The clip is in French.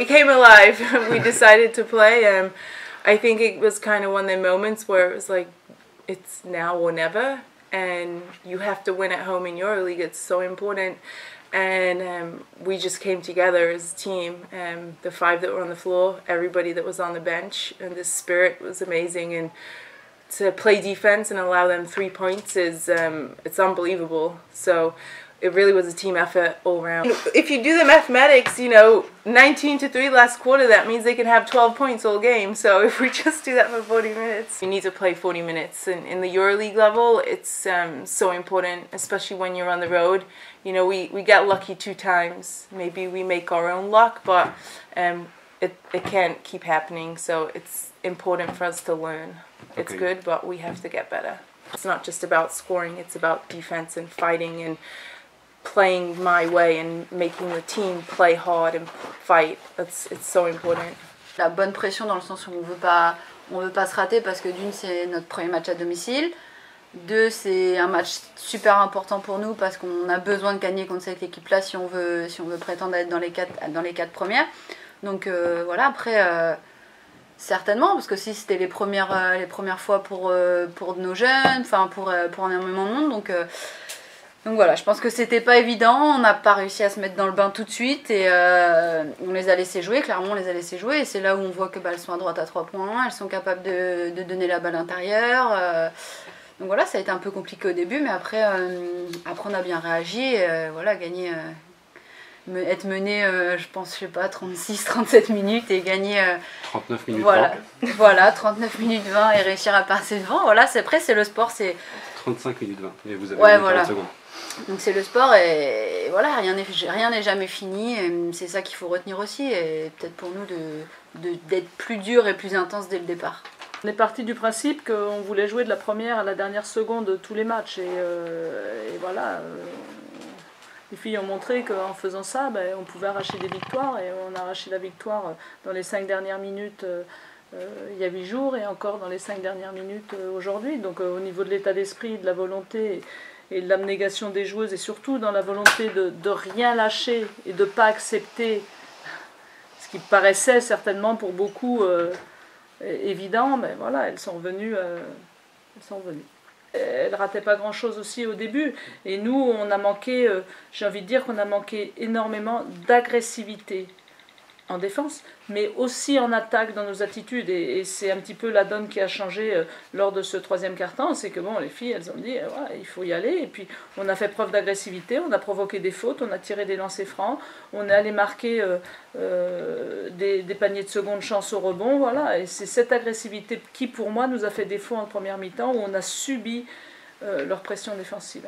we came alive. We decided to play. I think it was kind of one of the moments where it was like, it's now or never, and you have to win at home in EuroLeague. It's so important. And we just came together as a team. The 5 that were on the floor, everybody that was on the bench, and the spirit was amazing. And to play defense and allow them 3 points is it's unbelievable. So it really was a team effort all around. If you do the mathematics, you know, 19-3 last quarter, that means they can have 12 points all game. So if we just do that for 40 minutes, you need to play 40 minutes. And in the EuroLeague level, it's so important, especially when you're on the road. You know, we got lucky 2 times. Maybe we make our own luck, but it can't keep happening. So it's important for us to learn. Okay. It's good, but we have to get better. It's not just about scoring, it's about defense and fighting and playing my way and making the team play hard and fight. It's so important. La bonne pression dans le sens où on veut pas se rater parce que d'une c'est notre premier match à domicile, 2 c'est un match super important pour nous parce qu'on a besoin de gagner contre cette équipe là si on veut prétendre être dans les 4 premières. Donc voilà, après certainement, parce que si c'était les premières fois pour nos jeunes, enfin pour énormément de monde, donc voilà, je pense que c'était pas évident, on n'a pas réussi à se mettre dans le bain tout de suite et on les a laissés jouer, clairement on les a laissés jouer et c'est là où on voit que elles sont à droite à 3 points, elles sont capables de donner la balle intérieure. Donc voilà, ça a été un peu compliqué au début, mais après on a bien réagi et voilà, gagner, être mené, je pense, je sais pas, 36-37 minutes et gagner 39 minutes voilà, 20. Voilà, 39 minutes 20 et réussir à passer devant. Voilà, après c'est le sport, c'est 35 minutes 20 et vous avez ouais, 40 voilà. secondes. Donc c'est le sport et voilà, rien n'est jamais fini. C'est ça qu'il faut retenir aussi et peut-être pour nous d'être plus dur et plus intense dès le départ. On est parti du principe qu'on voulait jouer de la première à la dernière seconde de tous les matchs et voilà. Les filles ont montré qu'en faisant ça, on pouvait arracher des victoires et on a arraché la victoire dans les 5 dernières minutes il y a 8 jours et encore dans les 5 dernières minutes aujourd'hui. Donc au niveau de l'état d'esprit, de la volonté et de l'abnégation des joueuses et surtout dans la volonté de rien lâcher et de ne pas accepter ce qui paraissait certainement pour beaucoup évident, mais voilà, elles sont venues. Elle ratait pas grand chose aussi au début et nous on a manqué, j'ai envie de dire qu'on a manqué énormément d'agressivité en défense mais aussi en attaque dans nos attitudes et c'est un petit peu la donne qui a changé lors de ce 3e quart-temps, c'est que bon, les filles elles ont dit ouais, il faut y aller et puis on a fait preuve d'agressivité, on a provoqué des fautes, on a tiré des lancers francs, on est allé marquer des paniers de seconde chance au rebond, voilà, et c'est cette agressivité qui pour moi nous a fait défaut en première mi-temps où on a subi leur pression défensive.